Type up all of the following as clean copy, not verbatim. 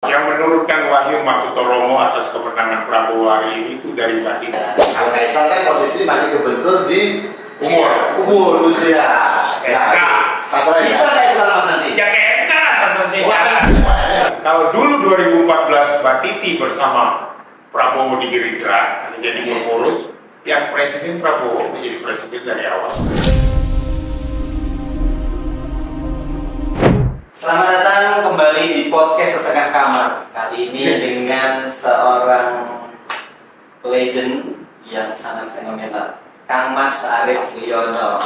Yang menurunkan Wahyu Makutoromo atas kemenangan Prabowo hari ini itu dari Mbak Titi. Kalau Kaisang kan posisi masih kebentur di umur usia. Nah, sastra bisa kayak itu Mas nanti. Ya kayak MK Kalau dulu 2014 Mbak Titi bersama Prabowo di Gerindra menjadi pengurus, yang Presiden Prabowo menjadi presiden dari awal. Selamat datang kembali di podcast Setengah Kamar. Kali ini dengan seorang legend yang sangat fenomenal, Kang Mas Arief Wiono.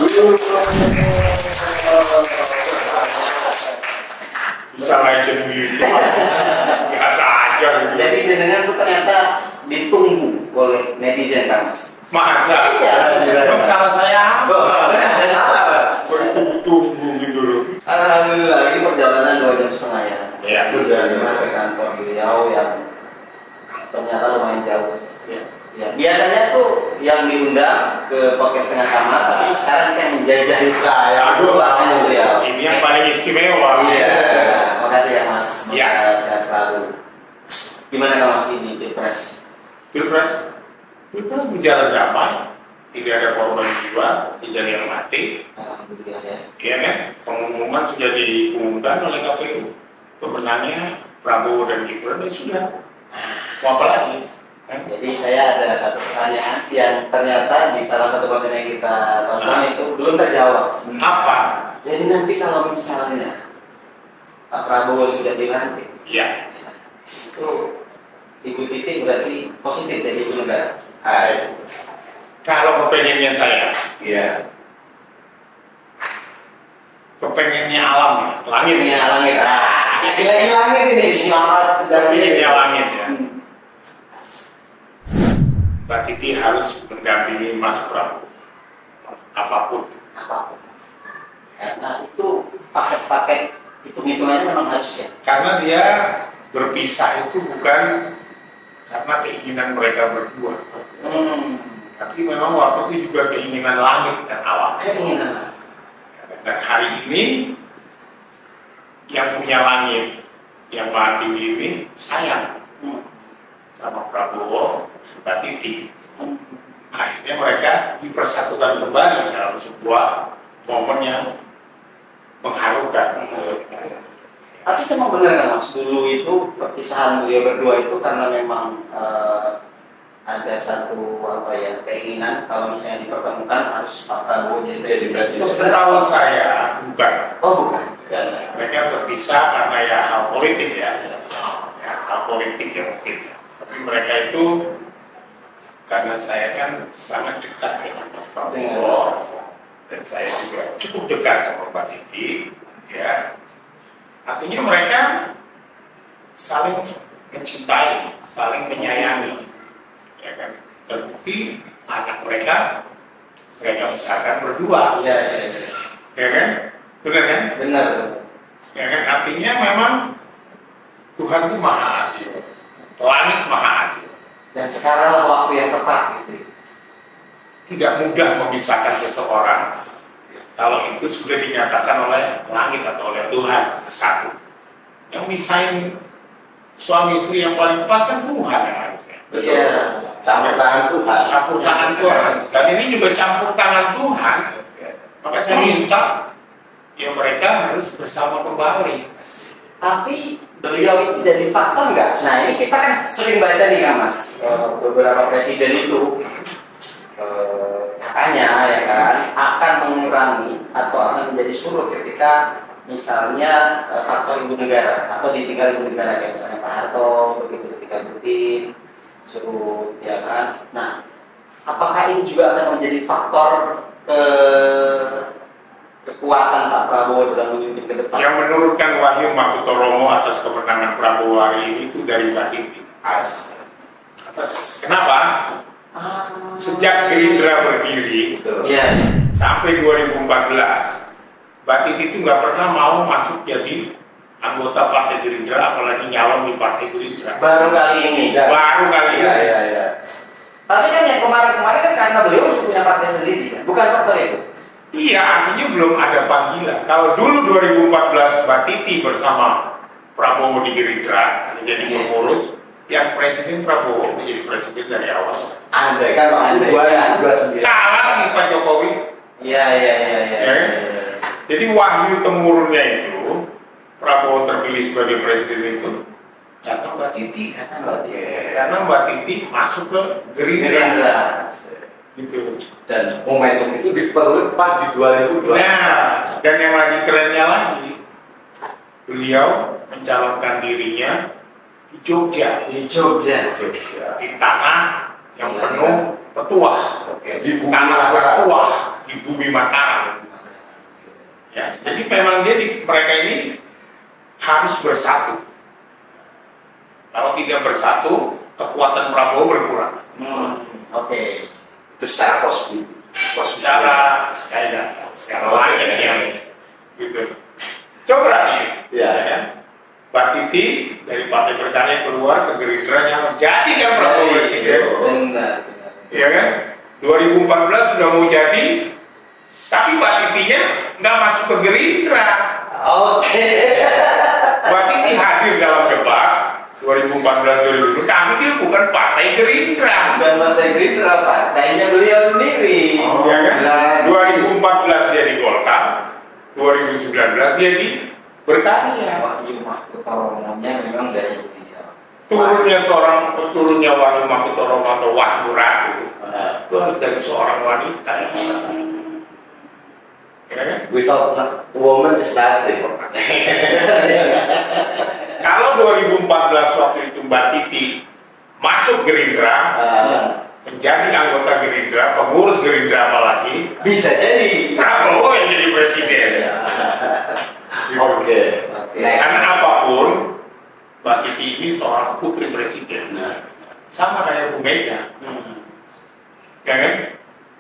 Bisa legend gitu, biasa aja. Jadi jenengan tuh ternyata ditunggu oleh netizen, Kang Mas. Masa? Iya. Salah saya. Ada salah. Tunggu gitu loh. Alhamdulillah, ini perjalanan 2 jam setengah ya. Iya. Perjalanan ke kantor beliau yang ternyata lumayan jauh. Ya. Ya, biasanya tuh yang diundang ke podcast Setengah Kamar, tapi sekarang kan menjajah Aduh, beliau. ini yang paling istimewa. Iya, makasih ya Mas. Iya. Sehat selalu. Gimana Kang Mas ini Pilpres? Pilpres berjalan damai, tidak ada korban jiwa, tidak ada yang mati. Alhamdulillah ya. Iya kan? Pengumuman sudah diumumkan oleh KPU. Pemenangnya Prabowo dan Gibran, ya sudah. Mau apa lagi? Kan? Jadi saya ada satu pertanyaan yang ternyata di salah satu konten yang kita tonton itu belum terjawab. Apa? Jadi nanti kalau misalnya Pak Prabowo sudah dilantik, Ya. itu Ibu Titi berarti positif dari ibu negara. Kalau kepengennya saya, Iya. kepengennya alam, langit. Ini langit. Ini langit ini selamat Kepengennya langit ya. Mbak Titi harus mendampingi Mas Prabowo apapun. apapun. Karena itu paket-paket hitung-hitungannya memang harus ya. Karena dia berpisah itu bukan karena keinginan mereka berdua, tapi memang waktu itu juga keinginan langit dan alam. Keinginan. Dan hari ini yang punya langit, yang Maha Tinggi ini sayang sama Prabowo, Mbak Titi. Akhirnya mereka dipersatukan kembali dalam sebuah momen yang mengharukan. Tapi memang benar kan Mas, dulu itu perpisahan beliau berdua itu karena memang ada satu keinginan kalau misalnya dipertemukan harus Pak Prabowo jadi presiden. Setahu saya bukan. Oh bukan. Mereka terpisah karena ya hal politik ya, hal politik ya mungkin. Tapi mereka itu karena saya kan sangat dekat dengan Mas Prabowo dan saya juga cukup dekat sama Mbak Titi, ya. Artinya mereka saling mencintai, saling menyayangi, ya kan. Terbukti anak mereka besarkan berdua, Iya. ya kan, benar kan? Benar. Ya kan, artinya memang Tuhan itu maha adil, langit maha adil. Dan sekarang waktu yang tepat gitu. Tidak mudah memisahkan seseorang kalau itu sudah dinyatakan oleh langit atau oleh Tuhan satu. Yang misahin suami istri yang paling pas kan Tuhan yang harusnya. Iya. Campur tangan Tuhan. Campur tangan Tuhan. Dan ini juga campur tangan Tuhan. Maka saya minta ya mereka harus bersama kembali. Tapi beliau itu jadi faktor nggak? Nah ini kita kan sering baca nih Kang Mas, beberapa presiden itu katanya ya kan akan mengurangi atau akan menjadi surut ketika misalnya faktor ibu negara atau ditinggal ibu negara kayak misalnya Pak Harto begitu ketika Putin surut ya kan. Nah apakah ini juga akan menjadi faktor kekuatan Pak Prabowo dalam memimpin ke depan? Yang menurunkan Wahyu Makutoromo atas kemenangan Prabowo hari ini itu dari Mbak Titi. Kenapa? Sejak Gerindra berdiri Ya. sampai 2014, Mbak Titi itu nggak pernah mau masuk jadi anggota Partai Gerindra, apalagi nyalon di Partai Gerindra. Baru kali ini. Baru kali ini. Iya. Tapi kan yang kemarin-kemarin kan karena beliau masih punya partai sendiri, kan? Bukan faktor itu. Iya, artinya belum ada panggilan. Kalau dulu 2014 Mbak Titi bersama Prabowo di Gerindra menjadi pengurus, yang presiden Prabowo menjadi presiden dari awal. Andai kan waktu 2029 Kalah sih Pak Jokowi. Iya. Ya. Jadi wahyu temurunnya itu Prabowo terpilih sebagai presiden itu karena Mbak Titi. Karena Mbak Titi masuk ke Gerindra. Gitu. dan momentum itu diperoleh pas di 2002. Nah, dan yang lagi kerennya lagi, beliau mencalonkan dirinya di Jogja, Di Jogja. di tanah yang penuh petuah, Di bumi tanah Mataram. bertuah di bumi Mataram. Ya, jadi memang mereka ini harus bersatu. Kalau tidak bersatu, kekuatan Prabowo berkurang. Oke. Itu secara kosmik. Secara secara langit yang gitu. Coba nih, Iya. ya. Mbak Titi dari Partai Berkarya keluar ke Gerindra yang menjadikan Prabowo presiden, Benar. ya kan? 2014 sudah mau jadi, tapi Mbak Titinya nggak masuk ke Gerindra. Oke. Mbak Titi hadir dalam debat 2014-2020, tapi dia bukan Partai Gerindra. Bukan Partai Gerindra, partainya beliau sendiri. Ya kan? Benar. 2014 dia di Golkar, 2019 dia di Berkarya. Wahyu Mahfudnya memang dari beliau. Turunnya Wahyu Mahfudoromo atau Wahyu Ratu Benar. itu harus dari seorang wanita ya. Ya kan? Without woman is nothing. Kalau 2014 waktu itu Mbak Titi masuk Gerindra, menjadi anggota Gerindra, pengurus Gerindra apalagi, Bisa jadi. Prabowo yang jadi presiden. Gitu. Oke. Karena apapun, Mbak Titi ini seorang putri presiden. Sama kayak Bu Mega. Ya kan?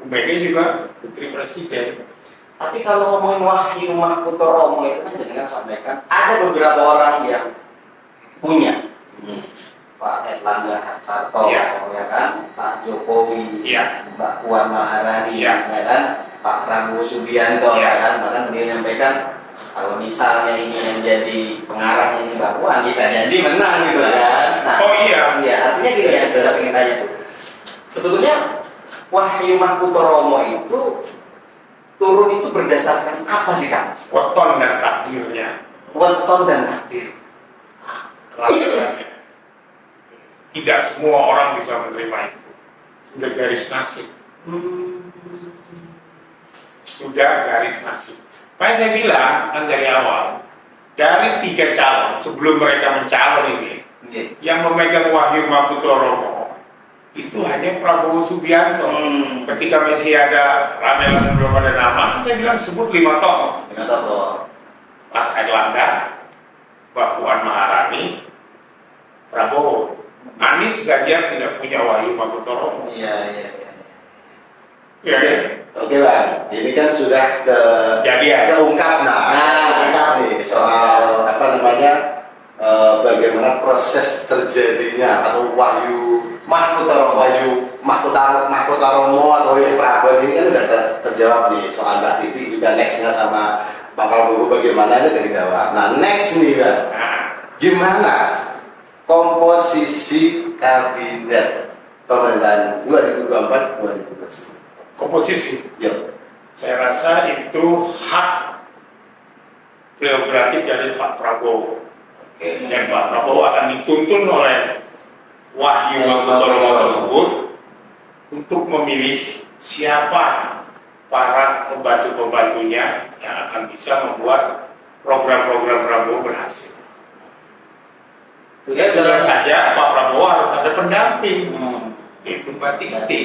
Bu Mega juga putri presiden. Tapi kalau ngomongin Wahyu Mahfudoromo itu kan jangan sampaikan ada beberapa orang yang punya Pak Erlangga Hartarto, Ya. ya kan, Pak Jokowi, Ya. Mbak Puan Maharani, Ya. ya kan, Pak Prabowo Subianto, Ya. ya kan, bahkan beliau menyampaikan kalau misalnya ini yang jadi pengarahnya ini Mbak Puan bisa jadi menang gitu kan. Nah, Oh iya. ya artinya gini ya, kita ingin tanya tuh. Sebetulnya Wahyu Mahfudoromo itu turun itu berdasarkan apa sih Kang? Weton dan takdirnya. Weton dan takdir. Lakukannya. Tidak semua orang bisa menerima itu. Sudah garis nasib. Sudah garis nasib. Makanya saya bilang kan dari awal, dari 3 calon sebelum mereka mencalon ini, yang memegang Wahyu Mahfudoromo itu hanya Prabowo Subianto. Ketika masih ada rame-rame belum ada nama, saya bilang sebut 5 tokoh. Dengan tokoh. Mas Erlangga, Mbak Puan Maharani, Prabowo. Anies Ganjar tidak punya Wahyu Mahfudoromo. Iya. Ya, Oke Bang, ini kan sudah Jadian. keungkap keungkap nih soal apa namanya bagaimana proses terjadinya atau Wahyu Mahfudoromo atau Wahyu Prabowo ini kan udah terjawab nih soal Mbak Titi juga nextnya sama Pak Prabowo bagaimana itu dijawab. Nah next nih Bang, gimana komposisi kabinet pemerintahan 2024-2029? Komposisi. Yuk. Saya rasa itu hak prerogatif dari Pak Prabowo. Dan Pak Prabowo akan dituntun oleh Wahyu Mahfudoromo tersebut untuk memilih siapa para pembantu-pembantunya yang akan bisa membuat program-program Prabowo berhasil. Ya jelas saja Pak Prabowo harus ada pendamping. Itu Mbak Titi.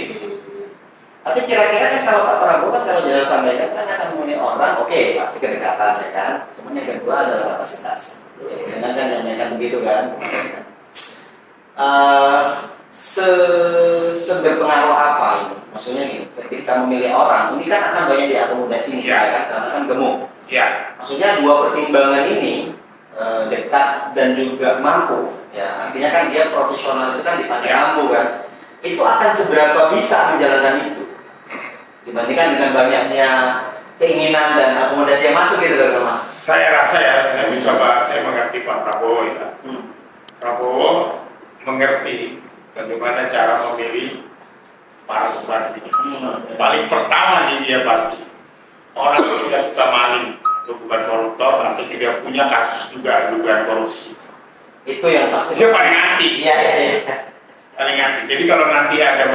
Tapi kira-kira kan kalau Pak Prabowo kan kalau jalan sampaikan kan akan memilih orang, oke pasti kedekatan ya kan. Cuman yang kedua adalah kapasitas. Dengan kan yang kan begitu kan. Seberpengaruh apa ini? Maksudnya gini, ketika memilih orang, ini kan akan banyak diakomodasi nih, kan? Karena kan gemuk. Ya. Maksudnya 2 pertimbangan ini dekat dan juga mampu. Ya, artinya kan dia profesional itu kan dipandang mampu kan. Itu akan seberapa bisa menjalankan itu dibandingkan dengan banyaknya keinginan dan akomodasi yang masuk gitu kan Mas? Saya rasa ya, saya mengerti Pak Prabowo ya. Prabowo mengerti bagaimana cara memilih para pembantunya. Paling pertama nih dia pasti orang yang tidak suka maling, bukan koruptor atau tidak punya kasus dugaan korupsi. Itu yang pasti. Dia paling anti. Iya. Paling anti. Jadi kalau nanti ada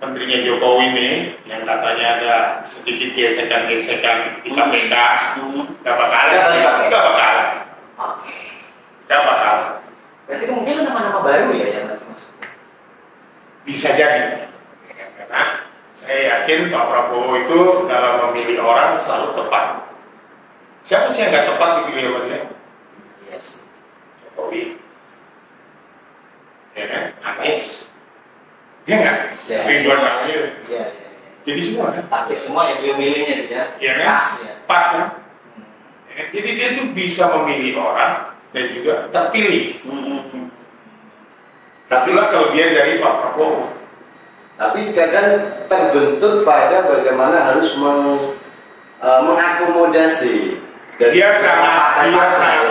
menterinya Jokowi nih yang katanya ada sedikit gesekan-gesekan di KPK, nggak bakalan. Berarti mungkin nama-nama baru ya yang nanti masuk. Bisa jadi. Karena saya yakin Pak Prabowo itu dalam memilih orang selalu tepat. Siapa sih yang nggak tepat dipilih sama dia? Yes. Jokowi. Ya kan? Anies. Iya nggak? Ya. Ridwan Kamil. Iya. Jadi semua kan? Tapi semua yang dia milihnya gitu ya. Iya kan? Pas ya. Pas kan? Ya, jadi dia tuh bisa memilih orang dan juga terpilih. Itulah kelebihan dari Pak Prabowo. Tapi kadang terbentuk pada bagaimana harus mengakomodasi. Dia sangat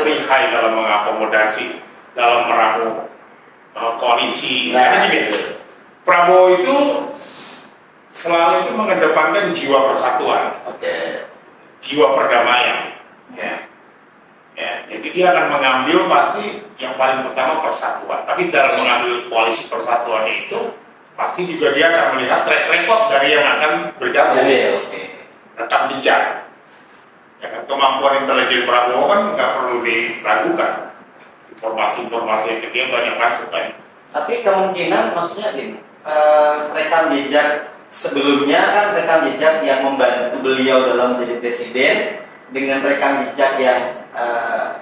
lihai dalam mengakomodasi, dalam meramu koalisi. Nah, Prabowo itu selalu itu mengedepankan jiwa persatuan, jiwa perdamaian. Jadi dia akan mengambil pasti yang paling pertama persatuan. Tapi dalam mengambil koalisi persatuan itu pasti juga dia akan melihat track record dari yang akan bergabung, rekam jejak. Ya kan, kemampuan intelijen Prabowo kan nggak perlu diragukan. Informasi-informasi yang dia banyak masuk kan. Tapi kemungkinan maksudnya gini, rekam jejak sebelumnya kan rekam jejak yang membantu beliau dalam menjadi presiden dengan rekam jejak yang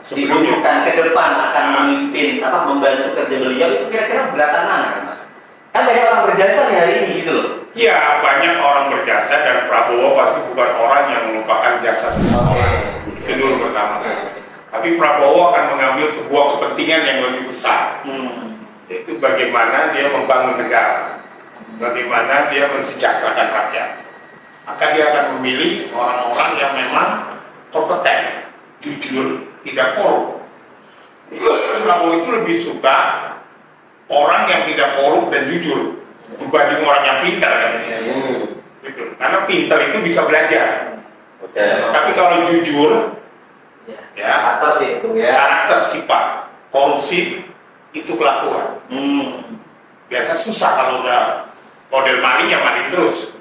dibutuhkan ke depan akan memimpin membantu kerja beliau itu kira-kira beratan mana kan Mas? Kan banyak orang berjasa nih hari ini gitu loh. Iya, banyak orang berjasa dan Prabowo pasti bukan orang yang melupakan jasa seseorang. Itu dulu pertama. Tapi Prabowo akan mengambil sebuah kepentingan yang lebih besar. Yaitu bagaimana dia membangun negara, bagaimana dia mensejahterakan rakyat. Maka dia akan memilih orang-orang yang memang kompeten, jujur, tidak korup. Prabowo itu lebih suka orang yang tidak korup dan jujur dibanding orang yang pintar katanya. Gitu. Karena pintar itu bisa belajar. Tapi kalau jujur, karakter sifat, korupsi itu kelakuan. Biasa susah kalau udah model maling ya maling terus.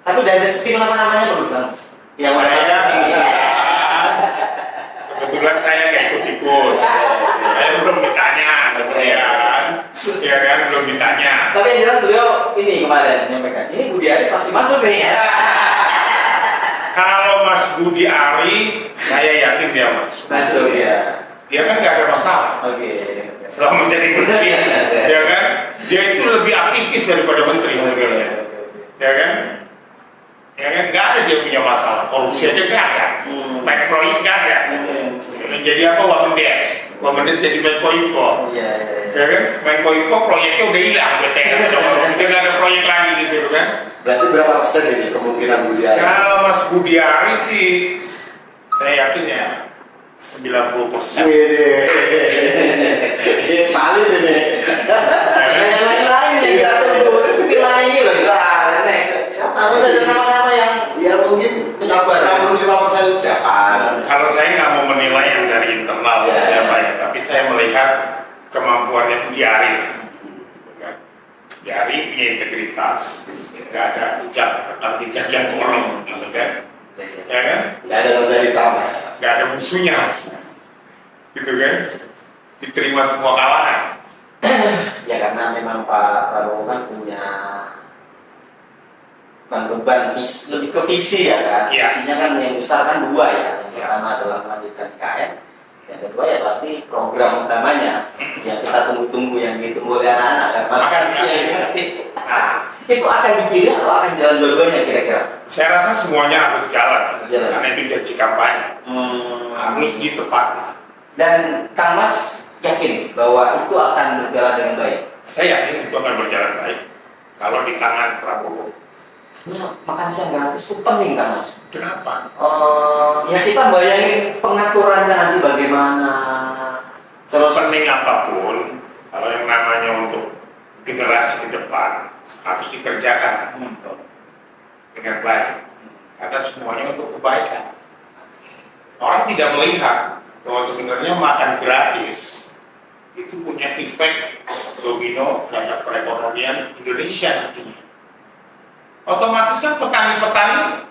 Tapi udah ada spill namanya belum kan? Yang mana kebetulan saya nggak ikut-ikut. Saya belum ditanya, ya kan belum ditanya. Tapi yang jelas beliau ini kemarin menyampaikan, ini Budi Ari pasti masuk nih. Kalau Mas Budi Ari, saya yakin dia masuk. Masuk ya. Dia kan nggak ada masalah. Selama menjadi menteri, ya kan? Dia itu lebih aktivis daripada menteri sebenarnya, ya kan? Ya kan nggak ada dia punya masalah. Korupsi aja nggak ada. Main proyek nggak ada. Jadi apa Wamendes jadi Menko Info. Ya kan? Menko Info proyeknya udah hilang, BTS udah nggak ada proyek lagi gitu kan? Berarti berapa persen ini kemungkinan Budi Ari? Kalau Mas Budi Ari sih, saya yakin ya 90%. Valid ini. Yang lain-lain ya, spill lagi loh. Next. Siapa? Ada nama-nama yang mungkin 65% siapa? Kalau saya nggak mau menilai yang dari internal siapa ya, tapi saya melihat kemampuannya Budi Ari. Budi Ari punya integritas, nggak ada jejak yang korup, gitu kan? Ya kan? Nggak ada noda hitam. Nggak ada musuhnya, gitu kan? Diterima semua kalangan. Ya karena memang Pak Prabowo kan punya beban lebih ke visi ya kan. Visinya kan yang besar kan dua ya. Yang pertama adalah melanjutkan IKN, yang kedua ya pasti program utamanya yang kita tunggu-tunggu, yang ditunggu oleh anak-anak kan. Maka itu akan dipilih atau akan jalan dua-duanya kira-kira? Saya rasa semuanya harus jalan. Karena itu janji kampanye. Harus ditepati. Dan Kang Mas yakin bahwa itu akan berjalan dengan baik? Saya yakin itu akan berjalan baik kalau di tangan Prabowo. Ya, makan siang gratis itu penting kan Mas? Kenapa? Ya kita bayangin pengaturannya nanti bagaimana. Terus Sepenting apapun, kalau yang namanya untuk generasi ke depan harus dikerjakan dengan baik, karena semuanya untuk kebaikan. Orang tidak melihat bahwa sebenarnya makan gratis itu punya efek domino terhadap perekonomian Indonesia nantinya. Otomatis kan petani-petani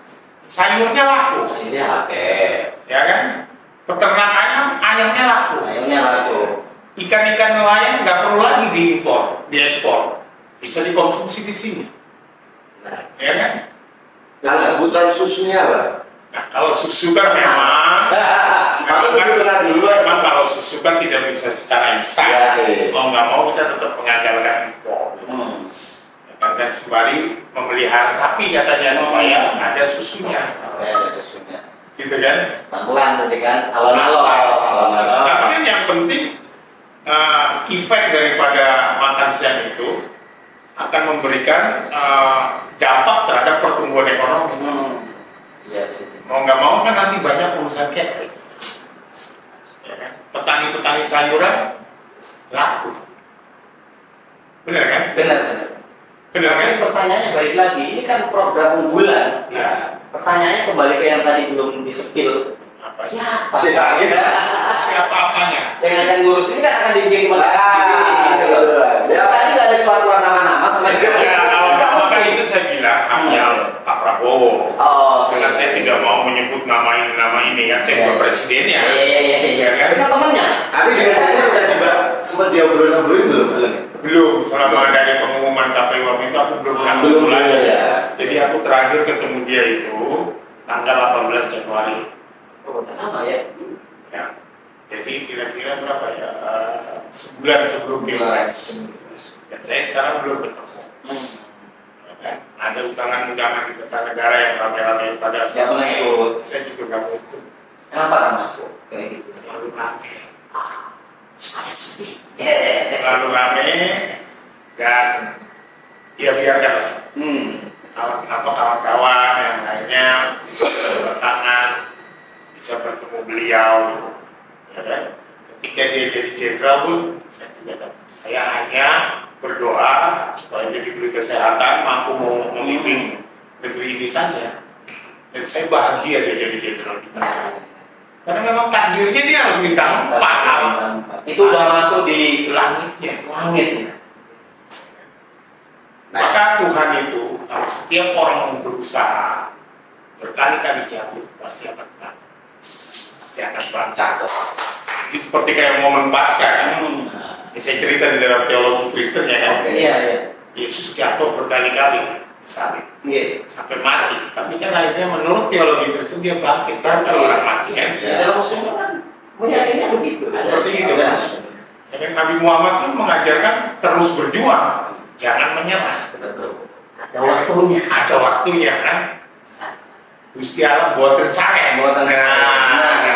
sayurnya laku, sayurnya oke. ya kan? Peternak ayam, ayamnya laku. Sayurnya laku. Ikan-ikan nelayan nggak perlu lagi diimpor, diekspor, bisa dikonsumsi di sini, ya kan? Yang kebutuhan susunya apa? Nah, kalau susu kan memang, memang kalau susu kan tidak bisa secara instan. Ya, iya. Mau nggak mau kita tetap mengandalkan impor. Dan sembari memelihara sapi katanya supaya ada susunya, Supaya ada susunya. gitu kan? Pelan tadi kan, alon-alon. Tapi kan yang penting efek daripada makan siang itu akan memberikan dampak terhadap pertumbuhan ekonomi. Iya sih. Mau nggak mau kan nanti banyak perusahaan catering, ya kan? Petani-petani sayuran laku, benar kan? Benar. Benar kan? Tapi pertanyaannya balik lagi, ini kan program unggulan. Ya. Pertanyaannya kembali ke yang tadi belum disepil. Apa? Siapa? Siapa apanya? Yang akan ngurus ini kan akan dibikin Ah, gitu loh. ya. Tadi nggak ada keluar-keluar nama-nama sama sekali. Ya, kalau kan itu saya bilang haknya Pak Prabowo. Oh, Karena saya tidak mau menyebut nama ini kan, saya bukan presidennya. Iya. kan? Tapi kan temennya. Tapi dengan itu udah sempat diobrolin belum? Belum, selama dari pengumuman KPU waktu itu aku belum pernah Belum, ketemu lagi. ya. Jadi aku terakhir ketemu dia itu tanggal 18 Januari. Oh, udah lama ya. Ya. Jadi kira-kira berapa ya? Sebulan sebelum Pilpres. Dan saya sekarang belum ketemu. Ya kan? Ada undangan-undangan di Kertanegara yang rame-rame pada Siapa saat yang ikut? saya juga nggak mau ikut. Kenapa kan masuk kayak gitu? Terlalu rame. Saya sepi. Terlalu rame dan ya biarkan kawan-kawan yang lainnya bisa bertangan, bisa bertemu beliau, ya kan? Ketika dia jadi jenderal pun saya hanya berdoa supaya dia diberi kesehatan, mampu memimpin negeri ini saja, dan saya bahagia dia jadi jenderal kita. Karena memang takdirnya dia harus minta 4. Itu udah masuk di langitnya. langit. Maka Tuhan itu kalau setiap orang yang berusaha berkali-kali jatuh pasti akan bangkit. Ini seperti kayak momen Paskah kan. Ini saya cerita di dalam teologi Kristen ya kan. Iya. Yesus jatuh berkali-kali salib sampai mati. Tapi kan akhirnya menurut teologi Kristen dia bangkit kan kalau orang mati kan. Dalam Muslim kan meyakinkan begitu. Seperti itu kan. Ya kan Nabi Muhammad pun mengajarkan terus berjuang, jangan menyerah. Betul. Ada waktunya kan. Gusti Allah buatan saya. Nah,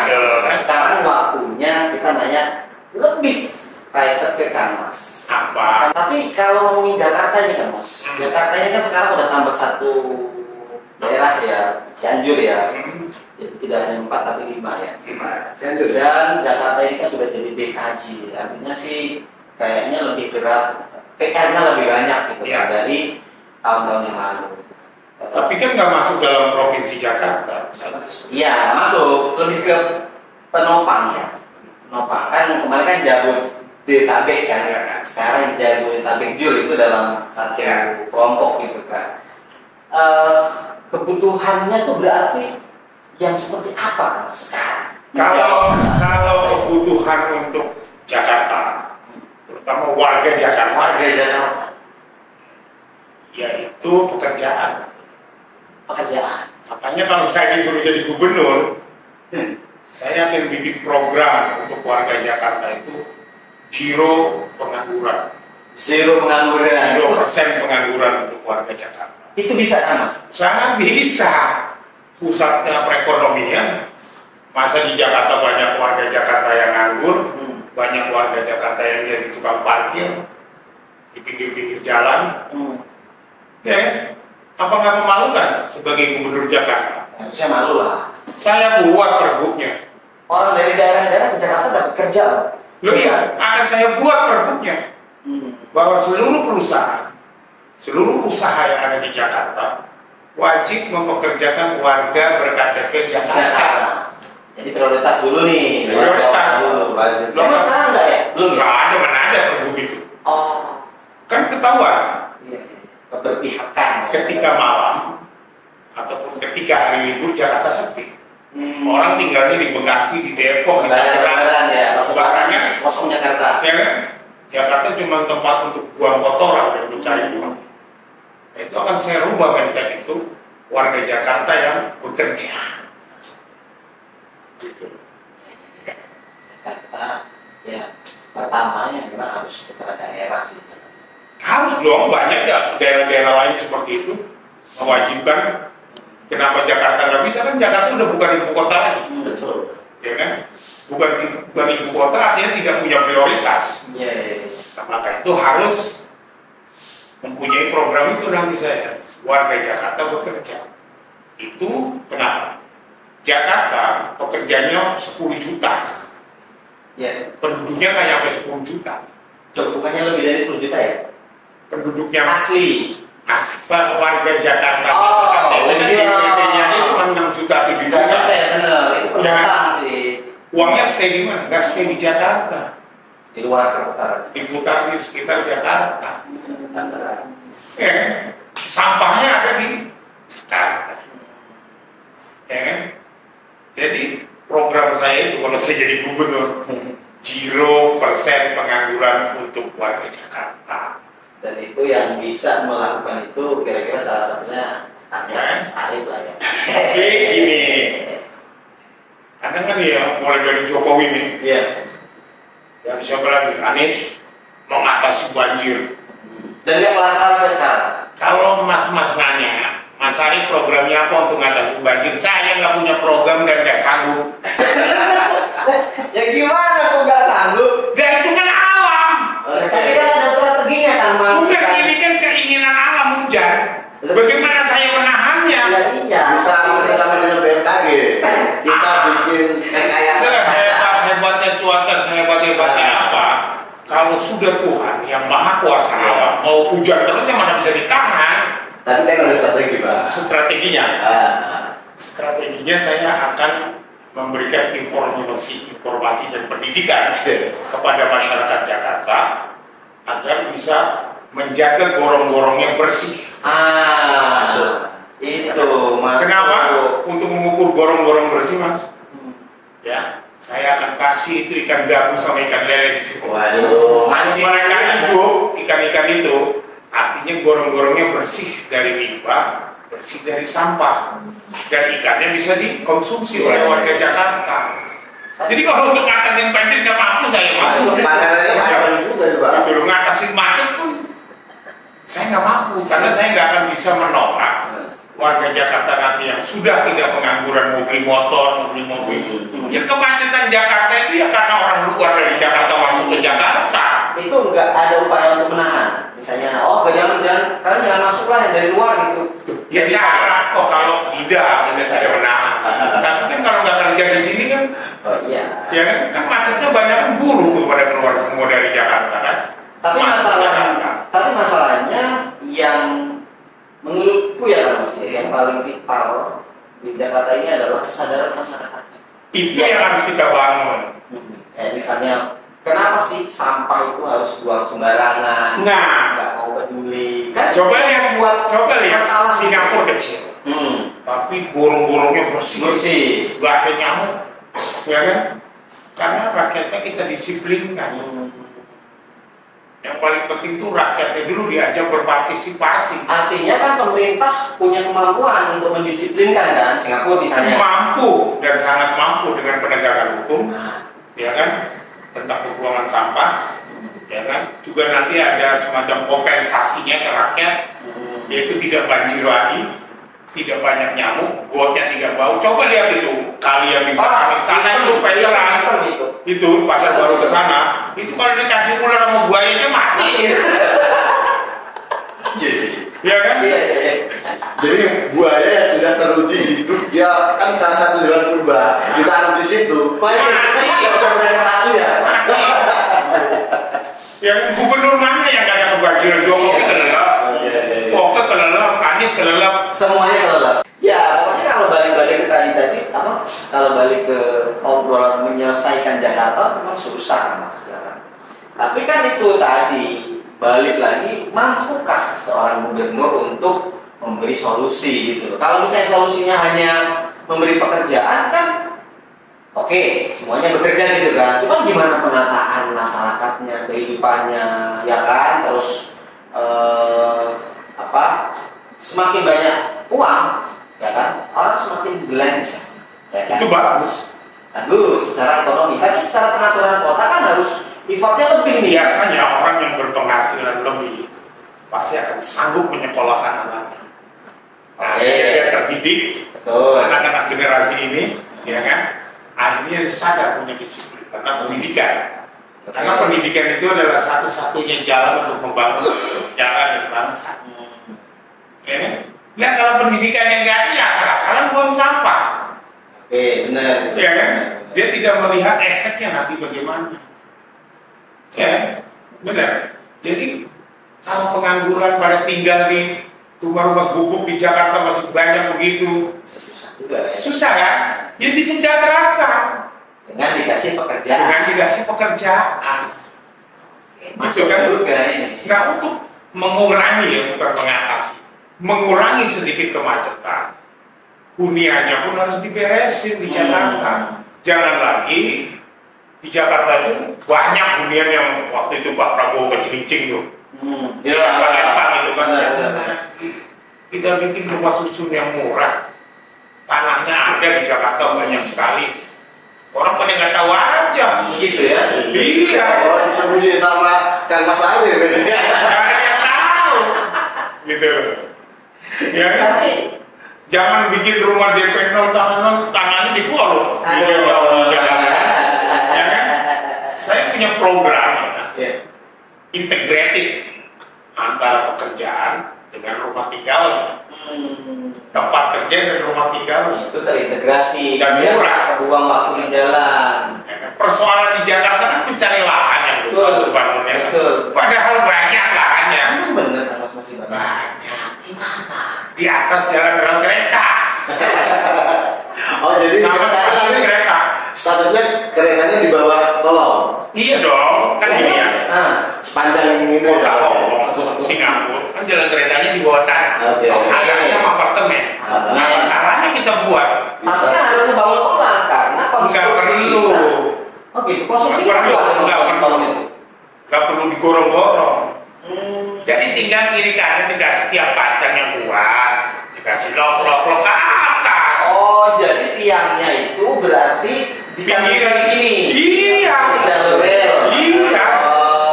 gitu kan. sekarang waktunya kita nanya lebih private ke Kang Mas. Apa? Tapi kalau ngomongin Jakarta ini kan Mas, Jakarta ini kan sekarang udah tambah 1 daerah ya, Cianjur ya. Jadi tidak hanya 4 tapi 5 ya. Cianjur. Dan Jakarta ini kan sudah jadi DKJ, artinya sih kayaknya lebih berat, PR-nya lebih banyak gitu Ya. dari tahun-tahun yang lalu. Tapi kan nggak masuk dalam provinsi Jakarta. Iya, masuk lebih ke penopang ya. Penopang kan kemarin kan Jabodetabek kan. Sekarang Jabodetabek Jur itu dalam satu kelompok gitu kan. Kebutuhannya tuh berarti yang seperti apa kan sekarang? Kalau kebutuhan untuk Jakarta, terutama warga Jakarta, yaitu pekerjaan. Makanya kalau saya disuruh jadi gubernur, saya akan bikin program untuk warga Jakarta itu zero pengangguran. 0% pengangguran untuk warga Jakarta. Itu bisa kan Mas? Sangat bisa. Pusatnya perekonomian. Masa di Jakarta banyak warga Jakarta yang nganggur, banyak warga Jakarta yang jadi tukang parkir di pinggir-pinggir jalan. Ya, Apa nggak memalukan sebagai gubernur Jakarta? Saya malu lah. Saya buat pergubnya. Orang dari daerah-daerah ke Jakarta dapat kerja. Loh iya, akan saya buat pergubnya. Bahwa seluruh perusahaan, seluruh usaha yang ada di Jakarta wajib mempekerjakan warga ber-KTP Jakarta. Jadi prioritas dulu nih. Prioritas dulu. Wajib. Belum sekarang enggak ya? Belum ya? Nggak ada, mana ada pergub itu. Oh. Kan ketahuan Iya. Keberpihakan. ketika malam ataupun ketika hari libur Jakarta sepi. Orang tinggalnya di Bekasi, di Depok, di Lebaran ya. Bahkannya kosong Jakarta. ya kan? Jakarta cuma tempat untuk buang kotoran dan mencari uang. Itu akan saya rubah mindset itu, warga Jakarta yang bekerja. Gitu. Jakarta ya pertamanya memang harus ke daerah sih. Harus dong, banyak ya daerah-daerah lain seperti itu mewajibkan. Kenapa Jakarta nggak bisa? Kan Jakarta udah bukan ibu kota lagi. Betul. Ya kan? Bukan ibu kota, artinya tidak punya prioritas. Iya. Nah, maka itu harus mempunyai program itu nanti saya. Warga Jakarta bekerja. Itu kenapa? Jakarta pekerjanya 10 juta. Iya. Penduduknya nggak nyampe 10 juta. Bukannya lebih dari 10 juta ya? Penduduknya Asli. warga Jakarta. Oh, DPT-nya cuma 6 juta, 7 Nggak juta. nyampe, bener. Itu pendatang sih. Uangnya stay di mana? Nggak stay di Jakarta. Di luar perputaran. Diputar di sekitar Jakarta. Sampahnya ada di Jakarta. Ya kan? Jadi program saya itu kalau saya jadi gubernur 0% pengangguran untuk warga Jakarta. Dan itu yang bisa melakukan itu kira-kira salah satunya Mas Arief lah ya. Tapi gini, kadang kan ya mulai dari Jokowi nih, Iya. dan siapa lagi? Anies mau ngatasi banjir. Dan dia kelar-kelar sampai sekarang. Kalau mas-mas nanya, Mas Arief programnya apa untuk ngatasi banjir? Saya nggak punya program dan nggak sanggup. Ya gimana kok nggak sanggup? Dan itu kan alam. Tapi kan ada strateginya kan Mas. Bukan, ini kan keinginan alam hujan. Bagaimana saya menahannya? Ya, iya. Bisa bersama dengan BMKG. Kita bikin rekayasa. Sehebat-hebatnya cuaca, sehebat-hebatnya apa? Kalau sudah Tuhan yang Maha Kuasa alam mau hujan terus, yang mana bisa ditahan? Tapi kan ada strategi, Pak. Strateginya. Ah. Strateginya saya akan memberikan informasi dan pendidikan kepada masyarakat Jakarta agar bisa menjaga gorong-gorongnya bersih. Itu Mas. Kenapa? Untuk mengukur gorong-gorong bersih, Mas. Ya, saya akan kasih itu ikan gabus sama ikan lele di situ. Waduh, mancing. Mereka hidup ikan-ikan itu, artinya gorong-gorongnya bersih dari limbah, bersih dari sampah, dan ikannya bisa dikonsumsi oleh warga Jakarta. Jadi kalau untuk ngatasin banjir nggak mampu saya masuk. Pandangannya macam juga, Pak. Itu ngatasin macet pun saya nggak mampu, karena saya nggak akan bisa menolak warga Jakarta nanti yang sudah tidak pengangguran mau beli motor, mau beli mobil. Ya kemacetan Jakarta itu ya karena orang luar dari Jakarta masuk ke Jakarta. Itu nggak ada upaya untuk menahan. Misalnya, kalian jangan masuk lah yang dari luar gitu. Ya cara kok kalau tidak saya menahan. Tapi kan kalau nggak kerja di sini kan, Iya. ya kan macetnya banyak buruh tuh pada keluar semua dari Jakarta kan. Tapi masalahnya yang menurutku ya Mas, yang paling vital di Jakarta ini adalah kesadaran masyarakat. Itu yang harus kita bangun. Misalnya, kenapa sih sampah itu harus buang sembarangan? Nah, nggak mau peduli. Kan coba yang lihat masalah. Singapura kecil, tapi gorong-gorongnya bersih, nggak ada nyamuk, ya kan? Karena rakyatnya kita disiplinkan. Yang paling penting tuh rakyatnya dulu diajak berpartisipasi. Artinya kan pemerintah punya kemampuan untuk mendisiplinkan kan, Singapura misalnya. Mampu dan sangat mampu dengan penegakan hukum, ya kan? Tentang pembuangan sampah, ya kan? Juga nanti ada semacam kompensasinya ke rakyat, yaitu tidak banjir lagi, tidak banyak nyamuk, gotnya tidak bau. Coba lihat itu kali yang di belakang istana itu veteran itu pasar baru ke sana, itu kalau dikasih ular sama buayanya mati. Ya kan? Iya. Jadi buaya yang sudah teruji hidup, dia kan salah satu hewan purba, ditaruh di situ. Baik, nggak usah beradaptasi ya. Yang gubernur mana yang gak ada kebajikan? Jokowi kelelep, Oke kelelep, Anies kelelep. Semuanya kelelep. Ya, pokoknya kalau balik-balik ke tadi apa? Kalau balik ke obrolan menyelesaikan Jakarta memang susah mas. Tapi kan itu tadi balik lagi, mampukah seorang gubernur untuk memberi solusi gitu loh. Kalau misalnya solusinya hanya memberi pekerjaan kan oke, semuanya bekerja gitu kan. Cuma gimana penataan masyarakatnya, kehidupannya, ya kan? Terus semakin banyak uang, ya kan? Orang semakin belanja, ya kan? Itu bagus. Bagus secara ekonomi, tapi secara pengaturan kota kan harus effortnya lebih nih. Biasanya orang yang berpenghasilan lebih pasti akan sanggup menyekolahkan anaknya. Nah, dia terdidik, anak-anak generasi ini, ya kan? Akhirnya sadar punya disiplin karena pendidikan. Karena pendidikan itu adalah satu-satunya jalan untuk membangun negara dan bangsa. Ya kan? Nah, kalau pendidikan yang nggak ada, ya asal-asalan buang sampah. Benar. Ya kan? Dia tidak melihat efeknya nanti bagaimana. Ya, benar. Jadi kalau pengangguran pada tinggal di rumah-rumah gubuk di Jakarta masih banyak begitu, Susah juga ya. susah kan? Ya disejahterakan Dengan dikasih pekerjaan. dengan dikasih pekerjaan. Itu kan juga ini. nah, untuk mengurangi ya, bukan mengatasi, mengurangi sedikit kemacetan. Huniannya pun harus diberesin di Jakarta. Jangan lagi di Jakarta itu banyak hunian yang waktu itu Pak Prabowo kecil-kecil tuh. Ya, Lempang itu kan. benar. Kita bikin rumah susun yang murah. Tanahnya ada di Jakarta banyak sekali. Orang pada nggak tahu aja. Gitu ya. Iya. Orang disembunyi sama Kang Mas Arif. Nggak ada yang tahu. Gitu. Ya kan? Tapi Jangan bikin rumah DP 0 tanahnya dibuang loh. Ya kan? Saya punya program ya. Integrated antara pekerjaan dengan rumah tinggal, tempat kerja dan rumah tinggal. itu terintegrasi Dan biar murah. kebuang waktu di jalan. Persoalan di Jakarta kan mencari lahan yang susah untuk bangunnya. Betul. Padahal banyak lahannya. Bener kan mas masih banyak. Banyak. Gimana? Di atas jalan rel kereta. Oh jadi Sama stasiun kereta. statusnya keretanya di bawah kolong. Iya dong, kan gini ya. Nah, Sepanjang itu. Kota Hongkong, Singapura, kan jalan keretanya di bawah tanah. Oke. Agaknya sama apartemen. Nah, masalahnya kita buat. maksudnya harus dibangun ulang karena Nggak konstruksi perlu. kita. Oh gitu, konstruksi Nggak perlu, kuat nggak perlu. bangun itu. Nggak perlu digorong-gorong. Jadi tinggal kiri kanan dikasih tiap panjang yang kuat, dikasih lok ke atas. Oh, jadi tiangnya itu berarti di Pinggiran ini. Iya. Di jalur rel. Iya.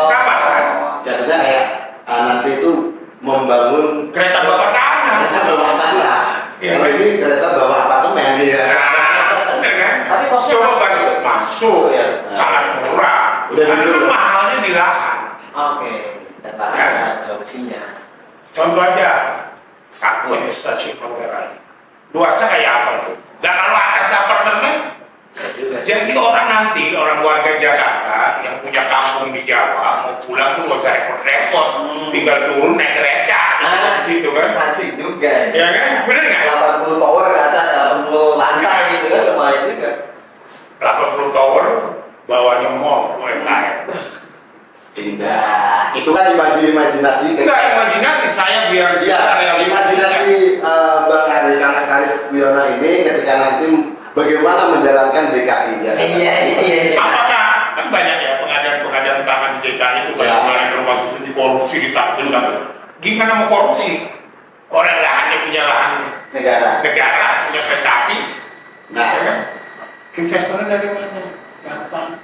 Sama kan? Jadinya kayak nanti itu membangun Kereta bawah tanah. kereta bawah tanah. Iya. Kalau ini kereta bawah apartemen ya. Nah, bener kan? Tapi kosnya coba masuk. balik masuk, Ya. sangat murah. Udah Karena dulu. kan mahalnya di lahan. Oke, dan ada solusinya. Contoh aja, satu aja stasiun Manggarai. Luasnya kayak apa tuh? Dan kalau atas apartemen, jadi orang nanti, orang warga Jakarta yang punya kampung di Jawa mau pulang tuh nggak usah repot-repot, tinggal turun naik kereta di situ kan? Asik juga. Ya kan? Bener nggak? 80 tower ke atas, 80 lantai gitu kan lumayan juga. 80 tower, bawahnya mall, UMKM. Indah. Itu kan imajinasi. Enggak imajinasi, saya biar bisa Iya, imajinasi Bang Ari, Kang Mas Arif Wiono ini ketika nanti bagaimana menjalankan DKI ya. Iya. Apakah kan banyak ya pengadaan tangan di DKI itu banyak banget rumah susun dikorupsi, ditampilkan. Gimana mau korupsi? Orang lahannya punya lahan negara punya kereta api. Nah, Ya kan? Investornya dari mana? Gampang.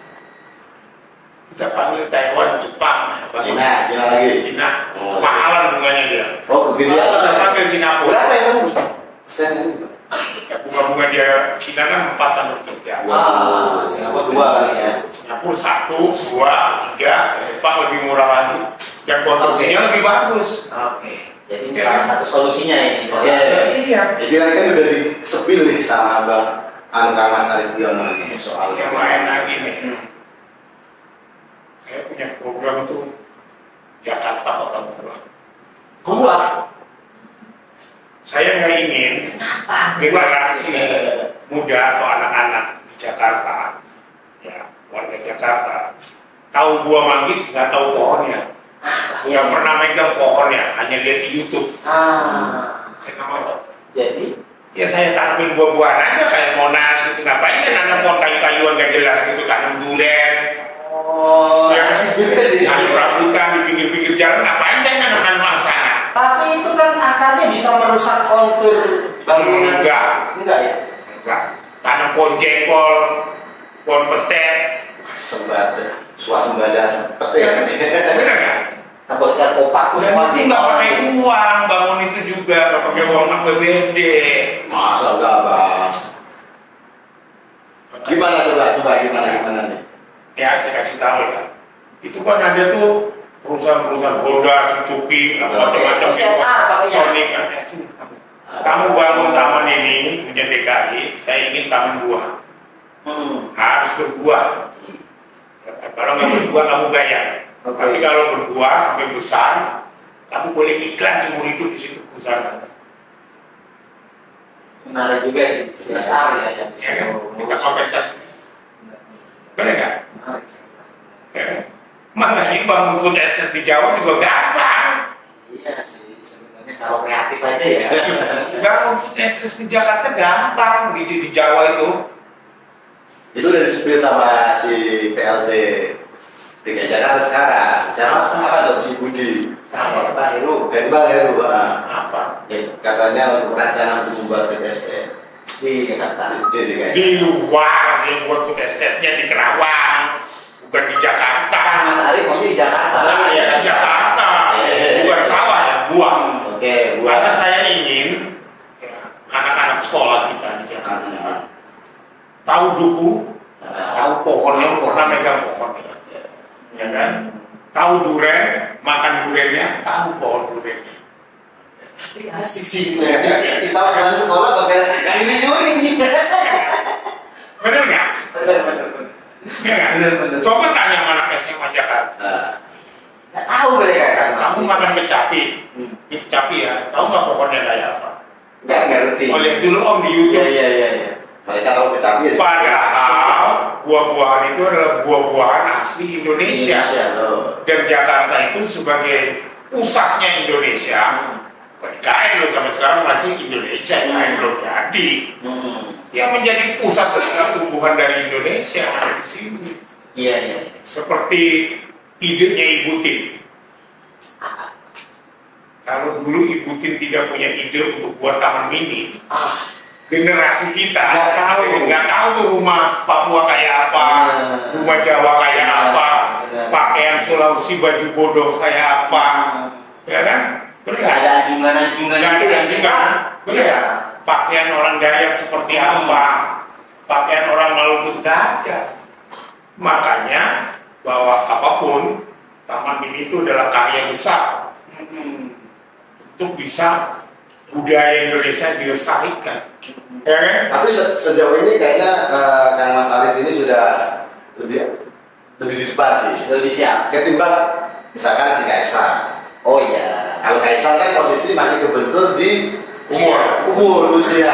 Kita panggil Taiwan, Jepang, Cina lagi. Cina. Oh. Mahalan bunganya dia. Oh, begini Kalau kita ya. panggil Singapura, Berapa emang persen ini? ya bunga-bunga dia Cina kan 4 sampai 3. Singapura 2 kali ya. Singapura 1, 2, 3, Jepang lebih murah lagi. Dan konstruksinya lebih bagus. Oke. Jadi ini salah satu solusinya ini. Oke. Iya. Jadi kan udah disepil nih sama Abang Kang Mas Arief Biono nih soal Yang lain lagi nih. Saya punya program tuh Jakarta Kota Buah. Buah. Saya nggak ingin generasi muda atau anak-anak di Jakarta, ya warga Jakarta, tahu buah manggis nggak tahu pohonnya, yang pernah megang pohonnya hanya lihat di YouTube. Saya nggak mau. Jadi Ya saya tanamin buah-buahan aja kayak Monas gitu, ngapain kan nanam pohon kayu-kayuan gak jelas gitu, tanam durian. Ya, asik juga sih. kayu rambutan di pinggir-pinggir jalan, ngapain saya nanam sana? Tapi itu kan akarnya bisa merusak kontur bangunan. Enggak ya? Enggak. Tanam pohon jengkol, pohon petai. Swasembada cepet ya. Bener nggak? Tampaknya kopak Dan itu nggak pakai uang, bangun itu juga nggak pakai uang APBD. Masa enggak, Bang? Gimana gimana nih? Ya saya kasih tahu ya. Itu kan ada tuh perusahaan-perusahaan Honda, Suzuki, macam-macam CSR pakainya. Sonic. Kamu bangun taman ini punya DKI, saya ingin taman buah. Harus berbuah. Kalau nggak berbuah kamu bayar. Tapi kalau berbuah sampai besar, kamu boleh iklan seumur hidup di situ perusahaan. Menarik juga sih, CSR ya. Ya kan? Kita kompensasi. Benar nggak? Ya kan? Makanya bangun food estate di Jawa juga gampang. Iya sih, sebenarnya kalau kreatif aja ya. Bangun food estate di Jakarta gampang, di Jawa itu. Itu udah disepil sama si PLT DKI Jakarta sekarang. Siapa tuh? Si Budi. Pak Heru. Bang Heru. Apa? Ya, katanya untuk rencana untuk membuat BPSN Di Jakarta. di DKI. Di luar dia buat food estate-nya di Kerawang, bukan di Jakarta. Kan Mas Arief maunya di Jakarta. Saya di Jakarta, bukan sawah ya, buah. Oke, Karena saya ingin ya, anak-anak sekolah kita di Jakarta tahu duku, tahu pohonnya, pernah megang pohonnya, ya kan? Tahu duren, makan durennya, tahu pohon durennya. asik sih. Kita pernah sekolah bakal yang ini nyuri nih. Bener nggak? Bener. Ya kan? Bener. Coba tanya sama anak SMA Jakarta. Nggak tahu mereka kan. Kamu makan kecapi, ini kecapi ya, tahu nggak pohonnya kayak apa? Nggak ngerti. Oh, lihat dulu Om di YouTube. Iya. Mereka tahu kecapi ya. Padahal buah-buahan itu adalah buah-buahan asli Indonesia. Dan Jakarta itu sebagai pusatnya Indonesia. IKN loh sampai sekarang masih Indonesia, IKN belum jadi. Yang menjadi pusat segala tumbuhan dari Indonesia ada di sini. Iya. Seperti idenya Ibu Tin. Kalau dulu Ibu Tin tidak punya ide untuk buat taman mini, generasi kita nggak tahu tuh rumah Papua kayak apa, rumah Jawa kayak apa, pakaian Sulawesi baju bodoh kayak apa, ya kan? Benar nggak? Ada anjungan-anjungan itu yang juga. Iya. Pakaian orang Dayak seperti apa, pakaian orang Maluku nggak ada. Makanya bahwa apapun taman mini itu adalah karya besar untuk bisa budaya Indonesia dilestarikan. Ya kan? Tapi sejauh ini kayaknya Kang Mas Arief ini sudah lebih di depan sih. Lebih siap. Ketimbang misalkan si Kaisang. Oh iya. Kalau Kaisang kan posisi masih kebentur di Umur usia.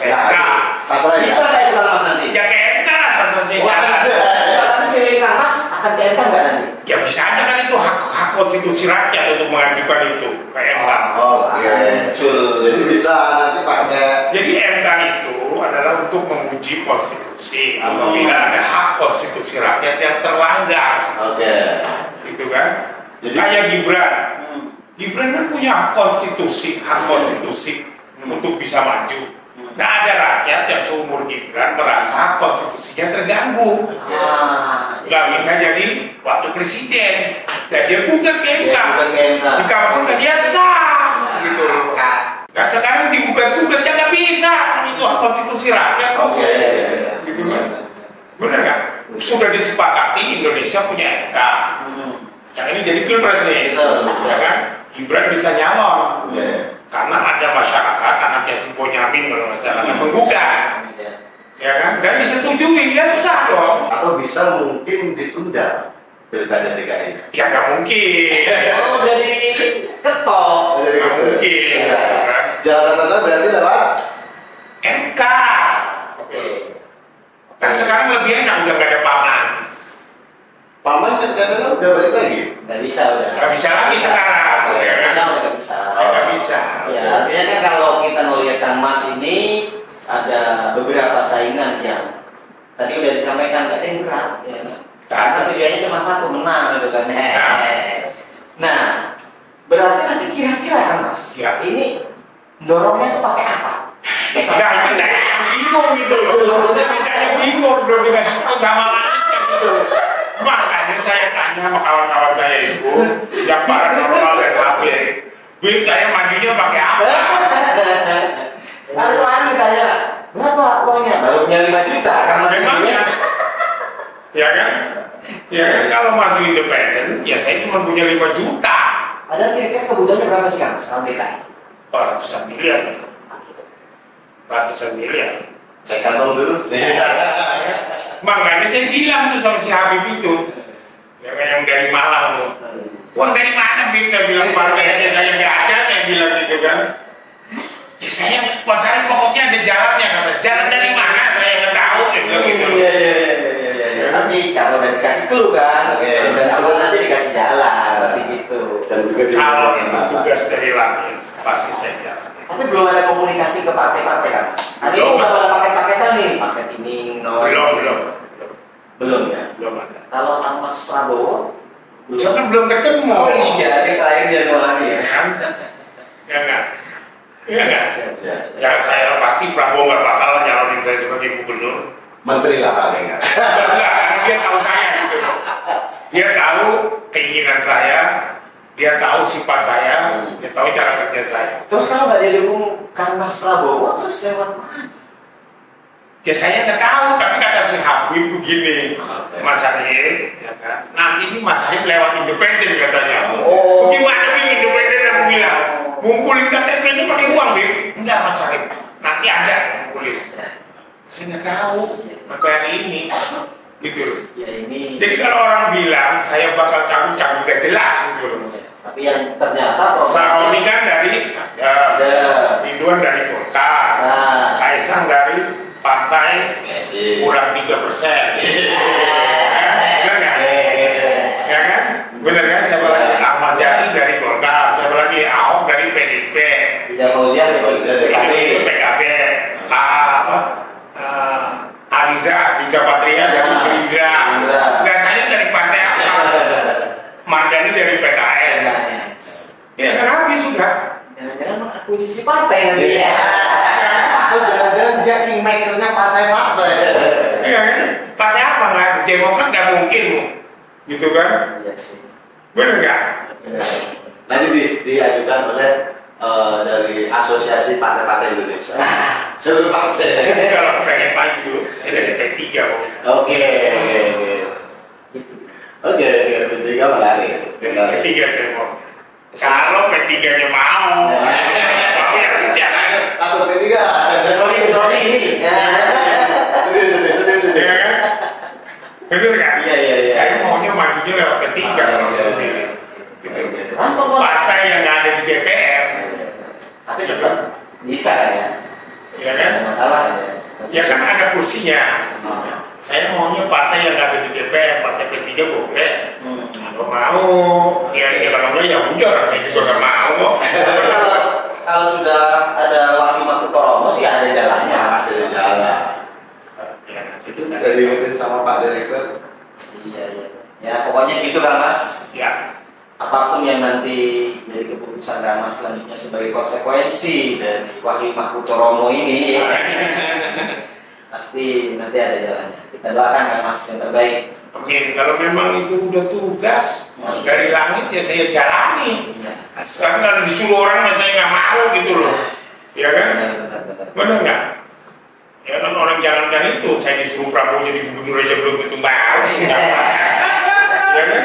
Nah, sastra Bisa kayak itu Mas nanti. ya ke MK satu Tapi feeling Mas akan ke MK nggak nanti? ya bisa aja kan itu hak konstitusi rakyat untuk mengajukan itu ke MK. Muncul. Jadi bisa nanti pakai. Jadi MK itu adalah untuk menguji konstitusi apabila ada hak konstitusi rakyat yang terlanggar. Gitu kan? Jadi, kayak Gibran kan punya hak konstitusi untuk bisa maju. Nah ada rakyat yang seumur Gibran merasa hak konstitusinya terganggu, nggak bisa jadi wakil presiden, dan dia gugat ke MK, dikabulkan dia sah, gitu. Nah sekarang digugat-gugat ya nggak bisa, itu hak konstitusi rakyat, gitu kan? Benar nggak? Sudah disepakati Indonesia punya MK. Yang ini jadi pilpres nih, ya kan? Gibran bisa nyalon. Oke. Karena ada masyarakat, anaknya si Bonyamin kalau nggak salah, menggugat. Ya kan? Dan disetujui, ya sah dong. Atau bisa mungkin ditunda pilkada DKI. Ya nggak mungkin. Oh, udah diketok. Jadi Nggak gitu. mungkin. Ya. Kan? Jalan tata berarti lewat. MK. Oke. Kan sekarang lebih enak, udah nggak ada paman. Paman kan katanya udah balik lagi. Nggak bisa udah. Nggak bisa lagi sekarang. Oke, Ya kan? sekarang udah nggak bisa. Nggak bisa. Ya, artinya kan kalau kita melihat Kang Mas ini ada beberapa saingan yang tadi udah disampaikan nggak ada yang berat, ya. Karena tujuannya cuma satu, menang gitu kan. Nah, berarti nanti kira-kira Kang Mas, Ya. ini dorongnya tuh pakai apa? Nah, itu saya bingung gitu loh. Saya bingung, belum dikasih tahu sama lainnya gitu. Makanya saya tanya sama kawan-kawan saya itu yang paranormal dan HB, Bin, saya majunya pakai apa? Lalu ditanya, berapa uangnya? Baru punya 5 juta Kang Mas. Memangnya, ya kan? Ya kan, kalau maju independen, ya saya cuma punya 5 juta. Padahal kira-kira kebutuhannya berapa sih Kang Mas kalau DKI? Ratusan miliar. Ratusan miliar. Saya kantong dulu. Makanya saya bilang tuh sama si Habib itu, ya kan, yang dari Malang tuh. Uang dari mana, Bim? Saya bilang partai aja saya nggak ada, saya bilang gitu kan. Ya saya, masalah pokoknya ada jalannya, kata. Jalan dari mana? Saya nggak tahu, saya bilang gitu. Iya. Tapi kalau udah dikasih clue kan, Oke. insya Allah nanti dikasih jalan, pasti gitu. Dan juga di Kalau itu tugas dari langit, pasti saya jalan. Tapi belum ada komunikasi ke partai-partai kan? Ada ini Belum. udah ada paket-paketan nih, paket ini, belum ya. Belum ada. Kalau Kang Mas Prabowo, Saya kan belum ketemu. Oh iya, di terakhir Januari ya. Kan? Ya nggak? Ya nggak? Siap. Ya saya pasti Prabowo nggak bakal nyalonin saya sebagai gubernur. menteri lah paling nggak. Enggak, dia tahu saya gitu. Dia tahu keinginan saya, dia tahu sifat saya, dia tahu cara kerja saya. Terus kalau nggak didukung Kang Mas Prabowo, terus lewat mana? Ya saya nggak tahu, tapi kata si Habib begini, Mas Arif, ya kan? Nanti ini Mas Arif lewat independen katanya. Oh. Gimana sih independen? Aku bilang, ngumpulin KTP ini pakai uang, Bim? Enggak, Mas Arif. Nanti ada ngumpulin. Saya nggak tahu sampai hari ini, gitu. Ya ini. Jadi kalau orang bilang saya bakal cabut-cabut gak jelas gitu loh. Tapi yang ternyata Saroni kan dari Ridwan dari Golkar, Nah. Kaisang dari Partai kurang 3%. Benar nggak? Ya kan? Benar kan? Siapa lagi? Ahmad Yani dari Golkar, siapa lagi? Ahok dari PDIP, Ida Fauzia itu PKB, Riza Patria dari Gerindra. Nah, saya dari partai apa? Mardani dari PKS. Ya kan habis sudah. Jangan-jangan mengakuisisi partai nanti ya. Atau jangan-jangan dia kingmakernya partai-partai. Iya kan? Partai apa nggak? Demokrat nggak mungkin, gitu kan? Iya sih. Benar nggak? Nanti diajukan oleh dari Asosiasi Partai-Partai Indonesia. Seluruh partai. Kalau pengen maju, saya dari P3 kok. Oke. P3 menarik. Dari P3 saya mau. Kalau P3-nya mau ya udah. Langsung P3. Sorry ini. Sedih. Ya kan? Benar kan? Iya. Saya maunya majunya lewat P3 kalau saya pilih. Gitu. Langsung buat. Partai yang nggak ada di DPR, Tapi tetap bisa kan ya? ya Tidak kan? ada masalah ya. Ya kan ada kursinya. Saya maunya partai yang nggak ada di DPR, partai P3 boleh. Kalau mau, ya kalau enggak ya udah, orang saya juga nggak mau kok. Tapi kalau sudah ada Wahyu Makutoromo sih ada jalannya. Pasti ada jalan. Ya, itu Udah diingetin sama Pak Direktur. Iya. Ya pokoknya gitu Kang Mas. Ya, Apapun yang nanti jadi keputusan Kang Mas selanjutnya sebagai konsekuensi dari Wahyu Makutoromo ini, pasti nanti ada jalannya. Kita doakan Kang Mas yang terbaik. amin. Kalau memang itu udah tugas dari langit ya saya jalani. Iya. Tapi kalau disuruh orang saya nggak mau gitu loh. Ya kan? Benar. Benar nggak? Ya kan orang jangankan itu, saya disuruh Prabowo jadi gubernur aja belum tentu mau. Ya kan?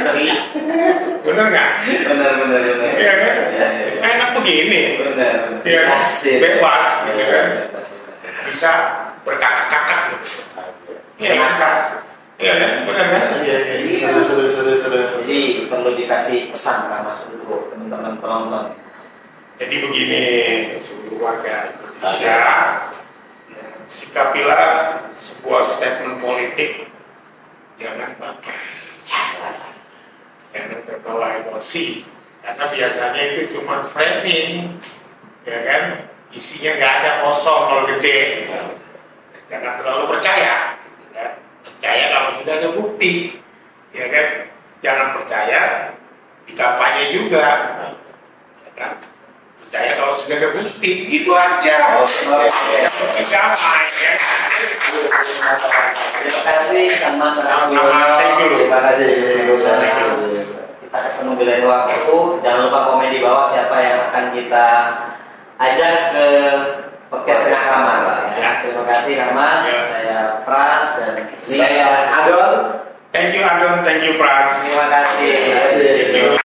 Bener nggak? Benar. Iya kan? Ya. Enak begini. Benar. Iya kan? Asik. Bebas, gitu kan? Bebas. Bisa berkakak-kakak gitu. Iya kan? Iya kan? Bener kan? Iya, seru. Jadi perlu dikasih pesan Kak Mas untuk teman-teman penonton. Jadi begini, seluruh warga Indonesia, sikapilah sebuah statement politik, jangan baper, jangan terbawa emosi, karena biasanya itu cuma framing, ya kan, isinya nggak ada, kosong kalau gede, jangan terlalu percaya, ya. Percaya kalau sudah ada bukti, ya kan, jangan percaya di kampanye juga, ya kan? Percaya kalau sudah ada bukti, gitu aja. Oke. Damai, ya. Terima kasih Kang Mas. Sama-sama, thank you. Terima kasih. Kita ketemu di lain waktu. Jangan lupa komen di bawah siapa yang akan kita ajak ke podcast Tengah Kamar. Ya. Terima kasih Kang Mas. Ya. Saya Pras dan ini Saya Adon. Thank you Adon, thank you Pras. terima kasih. Terima kasih. Thank you.